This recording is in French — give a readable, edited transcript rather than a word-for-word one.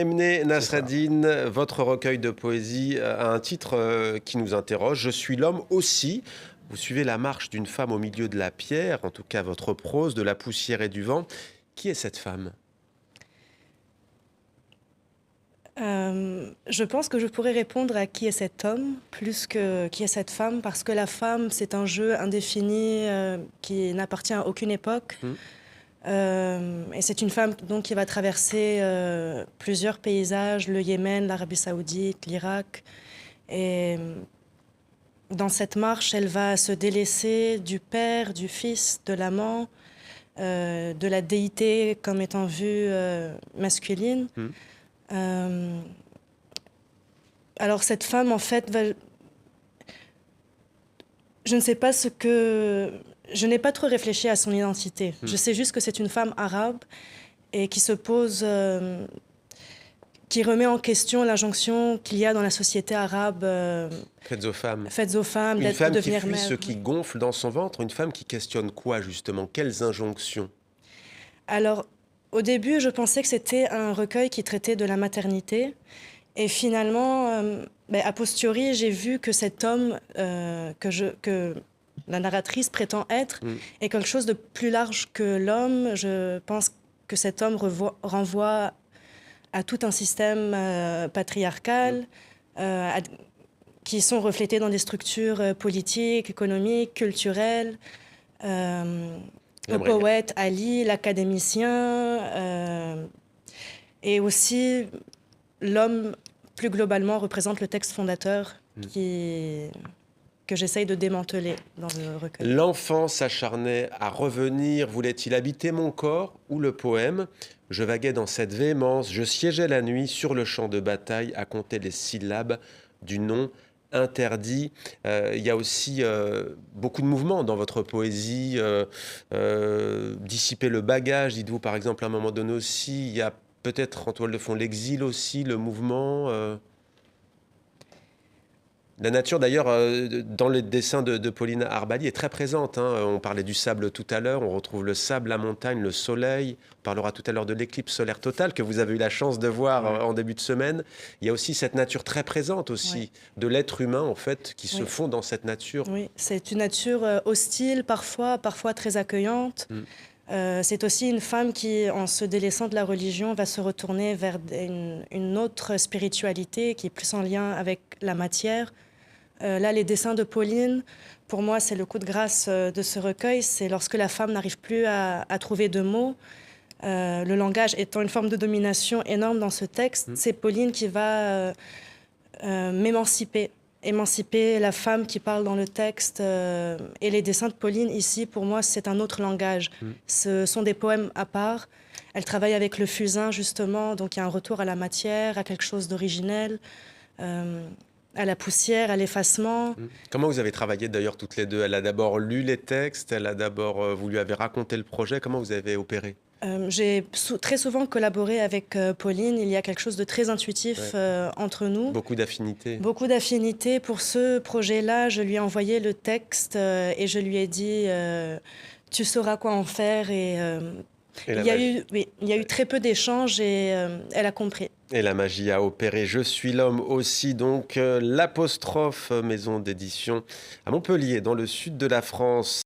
Emne C'est ça. Nasreddine, votre recueil de poésie a un titre qui nous interroge. Je suis l'homme aussi. Vous suivez la marche d'une femme au milieu de la pierre, en tout cas votre prose, de la poussière et du vent. Qui est cette femme? Je pense que je pourrais répondre à qui est cet homme plus que qui est cette femme, parce que la femme, c'est un jeu indéfini qui n'appartient à aucune époque. Hmm. Et c'est une femme donc, qui va traverser plusieurs paysages, le Yémen, l'Arabie Saoudite, l'Irak. Et dans cette marche, elle va se délaisser du père, du fils, de l'amant, de la déité comme étant vue masculine. Hmm. Euh, alors cette femme, en fait, je ne sais pas ce que... Je n'ai pas trop réfléchi à son identité. Je sais juste que c'est une femme arabe et qui se pose... qui remet en question l'injonction qu'il y a dans la société arabe Faites aux femmes. faites aux femmes Une de femme qui devenir fuit mère. ce qui gonfle dans son ventre, une femme qui questionne quoi justement? Quelles injonctions? Alors, au début, je pensais que c'était un recueil qui traitait de la maternité. Et finalement, a posteriori, j'ai vu que cet homme que la narratrice prétend être est quelque chose de plus large que l'homme. Je pense que cet homme renvoie à tout un système patriarcal, qui sont reflétés dans des structures politiques, économiques, culturelles. Au J'aimerais bien. poète Ali, l'académicien, et aussi l'homme, plus globalement, représente le texte fondateur que j'essaye de démanteler dans le recueil. L'enfant s'acharnait à revenir, voulait-il habiter mon corps ou le poème? Je vaguais dans cette véhémence, je siégeais la nuit sur le champ de bataille à compter les syllabes du nom interdit. Il y a aussi beaucoup de mouvements dans votre poésie. Dissiper le bagage, dites-vous par exemple à un moment donné aussi. Il y a peut-être en toile de fond l'exil aussi, le mouvement. La nature, d'ailleurs, dans les dessins de Pauline Arbali, est très présente. Hein. On parlait du sable tout à l'heure, on retrouve le sable, la montagne, le soleil. On parlera tout à l'heure de l'éclipse solaire totale que vous avez eu la chance de voir en début de semaine. Il y a aussi cette nature très présente aussi, de l'être humain, en fait, qui se fond dans cette nature. Oui, c'est une nature hostile parfois très accueillante. C'est aussi une femme qui, en se délaissant de la religion, va se retourner vers une autre spiritualité qui est plus en lien avec la matière. Là, les dessins de Pauline, pour moi, c'est le coup de grâce de ce recueil. C'est lorsque la femme n'arrive plus à trouver de mots. Le langage étant une forme de domination énorme dans ce texte, c'est Pauline qui va émanciper la femme qui parle dans le texte. Et les dessins de Pauline, ici, pour moi, c'est un autre langage. Ce sont des poèmes à part. Elle travaille avec le fusain, justement, donc il y a un retour à la matière, à quelque chose d'originel. À la poussière, à l'effacement. Comment vous avez travaillé d'ailleurs toutes les deux? Elle a d'abord lu les textes, vous lui avez raconté le projet. Comment vous avez opéré? J'ai très souvent collaboré avec Pauline. Il y a quelque chose de très intuitif entre nous. Beaucoup d'affinités. Beaucoup d'affinités. Pour ce projet-là, je lui ai envoyé le texte et je lui ai dit tu sauras quoi en faire. Et il y a eu très peu d'échanges et elle a compris. Et la magie a opéré. Je suis l'homme aussi, donc l'apostrophe, maison d'édition à Montpellier, dans le sud de la France.